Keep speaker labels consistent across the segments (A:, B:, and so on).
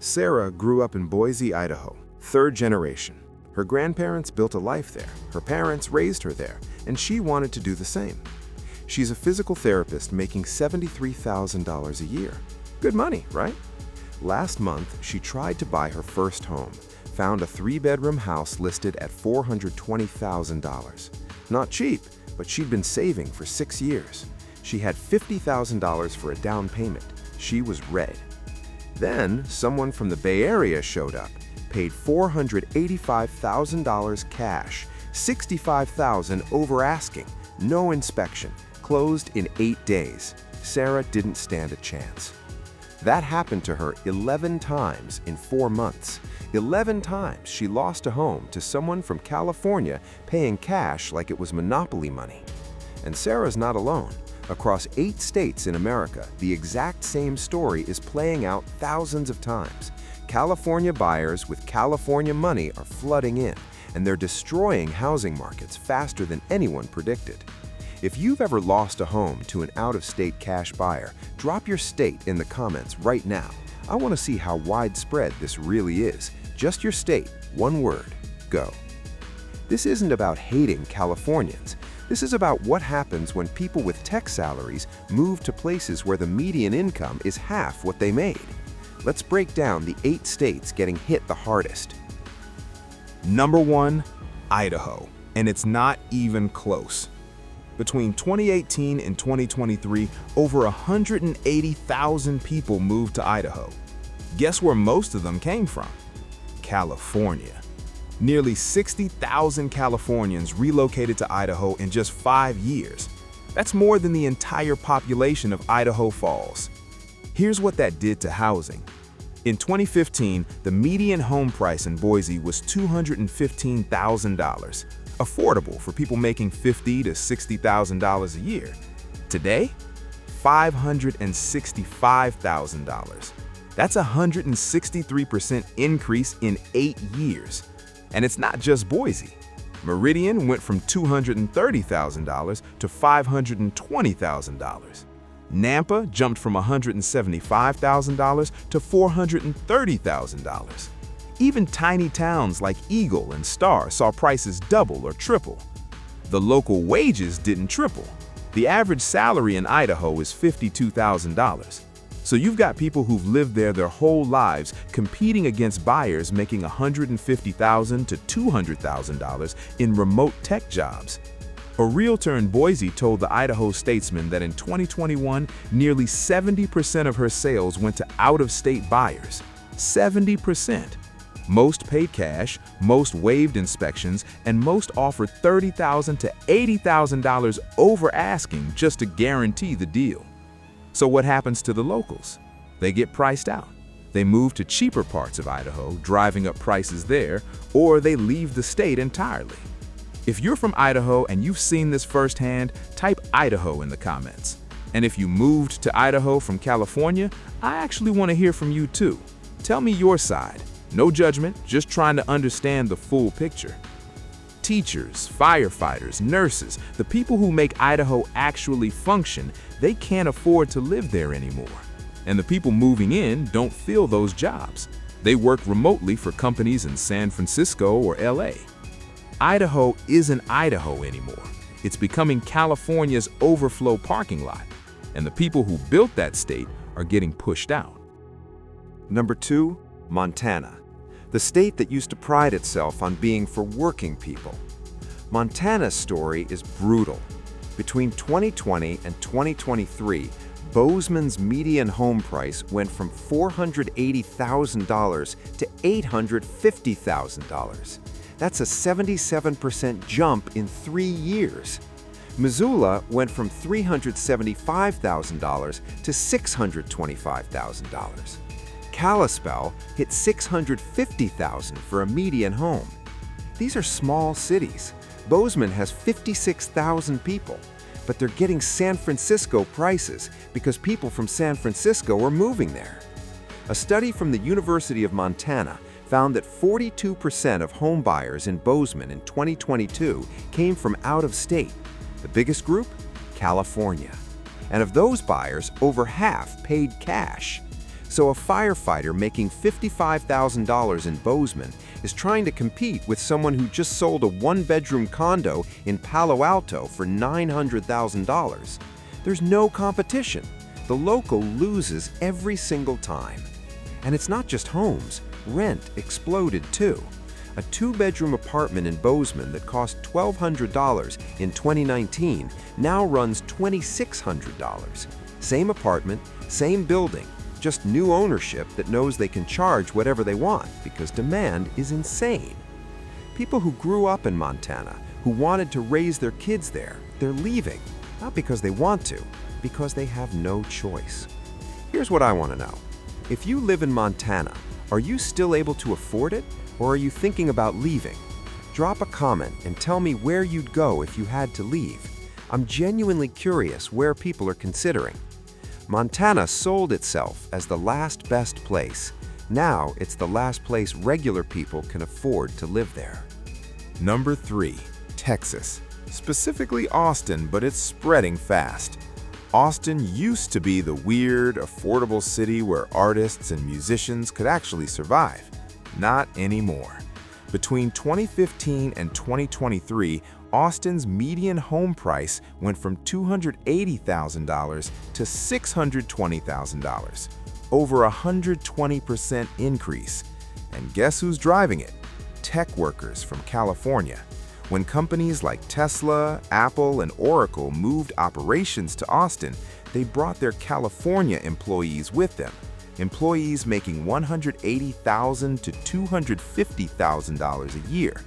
A: Sarah grew up in Boise, Idaho, third generation. Her grandparents built a life there, her parents raised her there, and she wanted to do the same. She's a physical therapist making $73,000 a year. Good money, right? Last month, she tried to buy her first home, found a 3-bedroom house listed at $420,000. Not cheap, but she'd been saving for 6 years. She had $50,000 for a down payment. She was red. Then, someone from the Bay Area showed up, paid $485,000 cash, $65,000 over asking, no inspection, closed in 8 days. Sarah didn't stand a chance. That happened to her 11 times in 4 months. 11 times she lost a home to someone from California paying cash like it was monopoly money. And Sarah's not alone. Across 8 states in America, the exact same story is playing out thousands of times. California buyers with California money are flooding in, and they're destroying housing markets faster than anyone predicted. If you've ever lost a home to an out-of-state cash buyer, drop your state in the comments right now. I want to see how widespread this really is. Just your state, one word, go. This isn't about hating Californians. This is about what happens when people with tech salaries move to places where the median income is half what they made. Let's break down the 8 states getting hit the hardest.
B: Number 1, Idaho, and it's not even close. Between 2018 and 2023, over 180,000 people moved to Idaho. Guess where most of them came from? California. Nearly 60,000 Californians relocated to Idaho in just 5 years. That's more than the entire population of Idaho Falls. Here's what that did to housing. In 2015, the median home price in Boise was $215,000, affordable for people making $50,000 to $60,000 a year. Today, $565,000. That's a 163% increase in 8 years. And it's not just Boise. Meridian went from $230,000 to $520,000. Nampa jumped from $175,000 to $430,000. Even tiny towns like Eagle and Star saw prices double or triple. The local wages didn't triple. The average salary in Idaho is $52,000. So you've got people who've lived there their whole lives competing against buyers making $150,000 to $200,000 in remote tech jobs. A realtor in Boise told the Idaho Statesman that in 2021, nearly 70% of her sales went to out-of-state buyers. 70%. Most paid cash, most waived inspections, and most offered $30,000 to $80,000 over asking just to guarantee the deal. So what happens to the locals? They get priced out. They move to cheaper parts of Idaho, driving up prices there, or they leave the state entirely. If you're from Idaho and you've seen this firsthand, type Idaho in the comments. And if you moved to Idaho from California, I actually want to hear from you too. Tell me your side. No judgment, just trying to understand the full picture. Teachers, firefighters, nurses, the people who make Idaho actually function, they can't afford to live there anymore. And the people moving in don't fill those jobs. They work remotely for companies in San Francisco or LA. Idaho isn't Idaho anymore. It's becoming California's overflow parking lot. And the people who built that state are getting pushed out.
A: Number 2, Montana. The state that used to pride itself on being for working people. Montana's story is brutal. Between 2020 and 2023, Bozeman's median home price went from $480,000 to $850,000. That's a 77% jump in 3 years. Missoula went from $375,000 to $625,000. Kalispell hit $650,000 for a median home. These are small cities. Bozeman has 56,000 people, but they're getting San Francisco prices because people from San Francisco are moving there. A study from the University of Montana found that 42% of home buyers in Bozeman in 2022 came from out of state. The biggest group? California. And of those buyers, over half paid cash. So a firefighter making $55,000 in Bozeman is trying to compete with someone who just sold a one-bedroom condo in Palo Alto for $900,000. There's no competition. The local loses every single time. And it's not just homes. Rent exploded too. A two-bedroom apartment in Bozeman that cost $1,200 in 2019 now runs $2,600. Same apartment, same building, just new ownership that knows they can charge whatever they want because demand is insane. People who grew up in Montana, who wanted to raise their kids there, they're leaving, not because they want to, because they have no choice. Here's what I want to know. If you live in Montana, are you still able to afford it, or are you thinking about leaving? Drop a comment and tell me where you'd go if you had to leave. I'm genuinely curious where people are considering. Montana sold itself as the last best place. Now it's the last place regular people can afford to live there.
B: Number 3, Texas. Specifically Austin, but it's spreading fast. Austin used to be the weird, affordable city where artists and musicians could actually survive. Not anymore. Between 2015 and 2023, Austin's median home price went from $280,000 to $620,000. Over a 120% increase. And guess who's driving it? Tech workers from California. When companies like Tesla, Apple, and Oracle moved operations to Austin, they brought their California employees with them. Employees making $180,000 to $250,000 a year.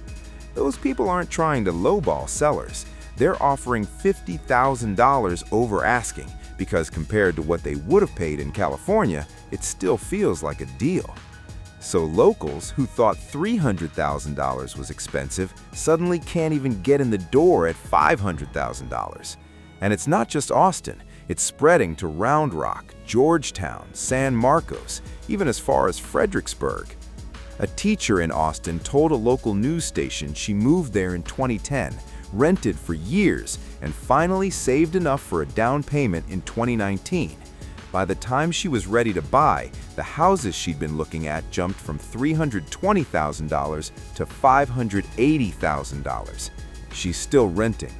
B: Those people aren't trying to lowball sellers. They're offering $50,000 over asking because compared to what they would have paid in California, it still feels like a deal. So locals who thought $300,000 was expensive suddenly can't even get in the door at $500,000. And it's not just Austin. It's spreading to Round Rock, Georgetown, San Marcos, even as far as Fredericksburg. A teacher in Austin told a local news station she moved there in 2010, rented for years, and finally saved enough for a down payment in 2019. By the time she was ready to buy, the houses she'd been looking at jumped from $320,000 to $580,000. She's still renting.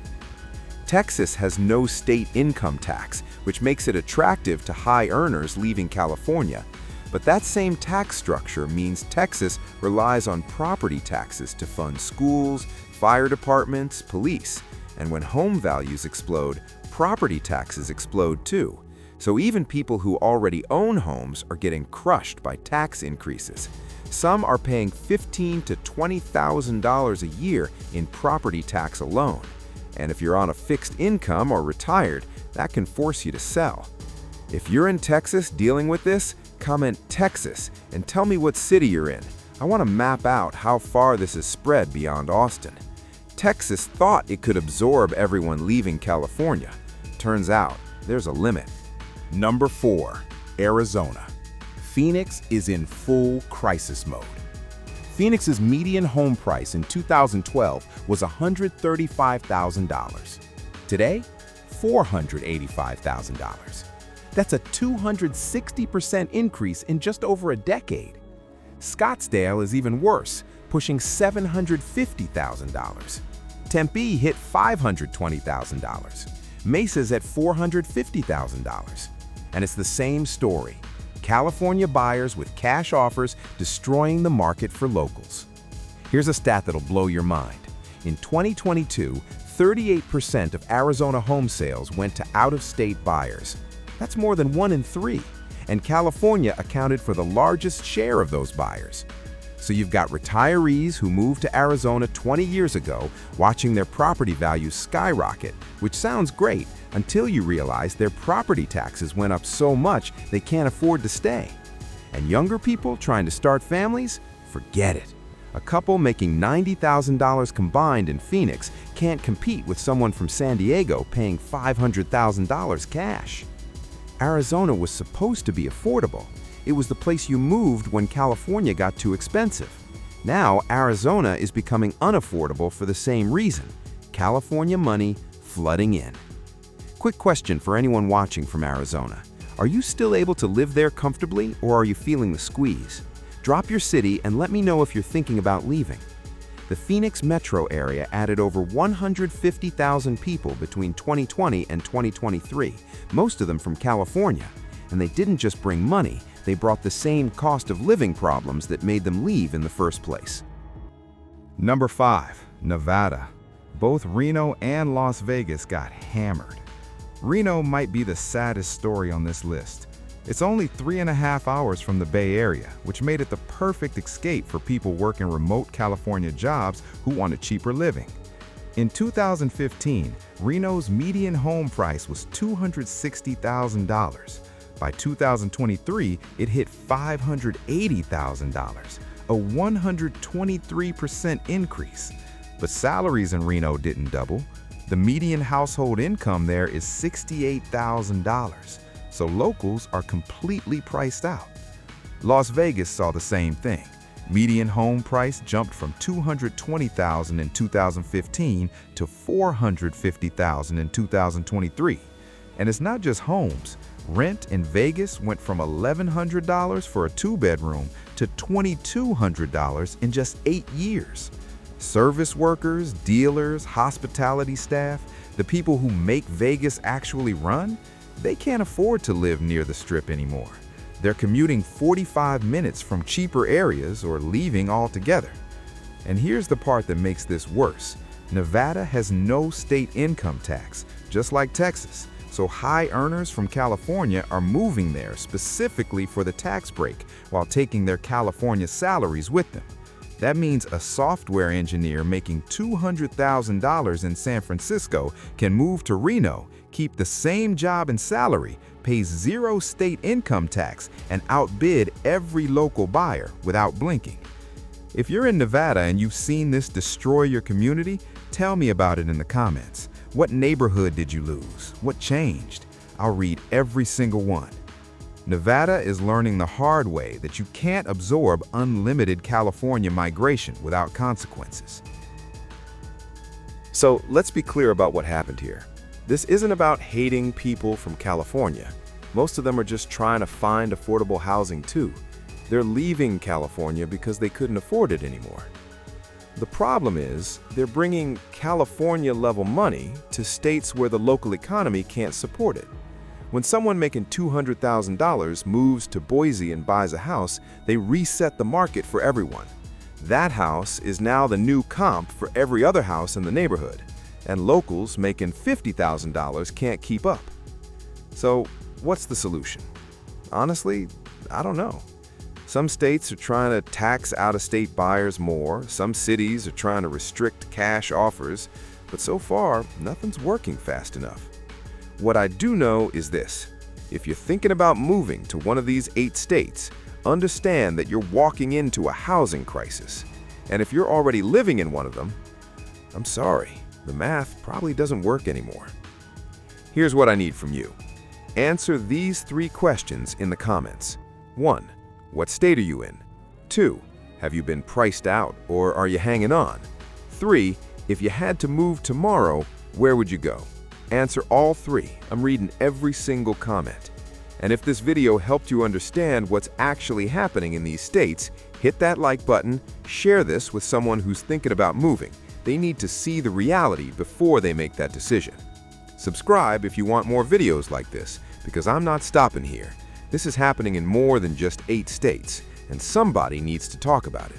B: Texas has no state income tax, which makes it attractive to high earners leaving California. But that same tax structure means Texas relies on property taxes to fund schools, fire departments, police. And when home values explode, property taxes explode too. So even people who already own homes are getting crushed by tax increases. Some are paying $15,000 to $20,000 a year in property tax alone. And if you're on a fixed income or retired, that can force you to sell. If you're in Texas dealing with this, comment Texas and tell me what city you're in. I want to map out how far this has spread beyond Austin. Texas thought it could absorb everyone leaving California. Turns out, there's a limit. Number 4, Arizona. Phoenix is in full crisis mode. Phoenix's median home price in 2012 was $135,000. Today, $485,000. That's a 260% increase in just over a decade. Scottsdale is even worse, pushing $750,000. Tempe hit $520,000. Mesa's at $450,000. And it's the same story. California buyers with cash offers destroying the market for locals. Here's a stat that'll blow your mind. In 2022, 38% of Arizona home sales went to out-of-state buyers. That's more than 1 in 3, and California accounted for the largest share of those buyers. So you've got retirees who moved to Arizona 20 years ago watching their property values skyrocket, which sounds great until you realize their property taxes went up so much they can't afford to stay. And younger people trying to start families? Forget it. A couple making $90,000 combined in Phoenix can't compete with someone from San Diego paying $500,000 cash. Arizona was supposed to be affordable. It was the place you moved when California got too expensive. Now, Arizona is becoming unaffordable for the same reason: California money flooding in. Quick question for anyone watching from Arizona.
A: Are you still able to live there comfortably, or are you feeling the squeeze? Drop your city and let me know if you're thinking about leaving. The Phoenix metro area added over 150,000 people between 2020 and 2023, most of them from California. And they didn't just bring money, they brought the same cost of living problems that made them leave in the first place.
B: Number 5, Nevada. Both Reno and Las Vegas got hammered. Reno might be the saddest story on this list. It's only 3.5 hours from the Bay Area, which made it the perfect escape for people working remote California jobs who want a cheaper living. In 2015, Reno's median home price was $260,000. By 2023, it hit $580,000, a 123% increase. But salaries in Reno didn't double. The median household income there is $68,000. So locals are completely priced out. Las Vegas saw the same thing. Median home price jumped from $220,000 in 2015 to $450,000 in 2023. And it's not just homes. Rent in Vegas went from $1,100 for a 2-bedroom to $2,200 in just 8 years. Service workers, dealers, hospitality staff, the people who make Vegas actually run, they can't afford to live near the Strip anymore. They're commuting 45 minutes from cheaper areas or leaving altogether. And here's the part that makes this worse. Nevada has no state income tax, just like Texas. So high earners from California are moving there specifically for the tax break while taking their California salaries with them. That means a software engineer making $200,000 in San Francisco can move to Reno, keep the same job and salary, pays 0 state income tax, and outbid every local buyer without blinking. If you're in Nevada and you've seen this destroy your community, tell me about it in the comments. What neighborhood did you lose? What changed? I'll read every single one. Nevada is learning the hard way that you can't absorb unlimited California migration without consequences.
A: So let's be clear about what happened here. This isn't about hating people from California. Most of them are just trying to find affordable housing too. They're leaving California because they couldn't afford it anymore. The problem is, they're bringing California-level money to states where the local economy can't support it. When someone making $200,000 moves to Boise and buys a house, they reset the market for everyone. That house is now the new comp for every other house in the neighborhood, and locals making $50,000 can't keep up. So, what's the solution? Honestly, I don't know. Some states are trying to tax out-of-state buyers more, some cities are trying to restrict cash offers, but so far, nothing's working fast enough. What I do know is this: if you're thinking about moving to one of these 8 states, understand that you're walking into a housing crisis. And if you're already living in one of them, I'm sorry, the math probably doesn't work anymore. Here's what I need from you. Answer these 3 questions in the comments. 1. What state are you in? 2. Have you been priced out or are you hanging on? 3. If you had to move tomorrow, where would you go? Answer all 3. I'm reading every single comment. And if this video helped you understand what's actually happening in these states, hit that like button, share this with someone who's thinking about moving. They need to see the reality before they make that decision. Subscribe if you want more videos like this, because I'm not stopping here. This is happening in more than just 8 states, and somebody needs to talk about it.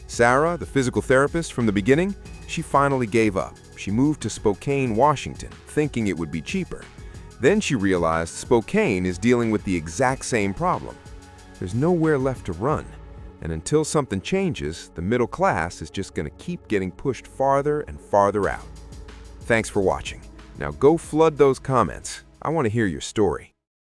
A: Sarah, the physical therapist from the beginning, she finally gave up. She moved to Spokane, Washington, thinking it would be cheaper. Then she realized Spokane is dealing with the exact same problem. There's nowhere left to run, and until something changes, the middle class is just going to keep getting pushed farther and farther out. Thanks for watching. Now go flood those comments. I want to hear your story.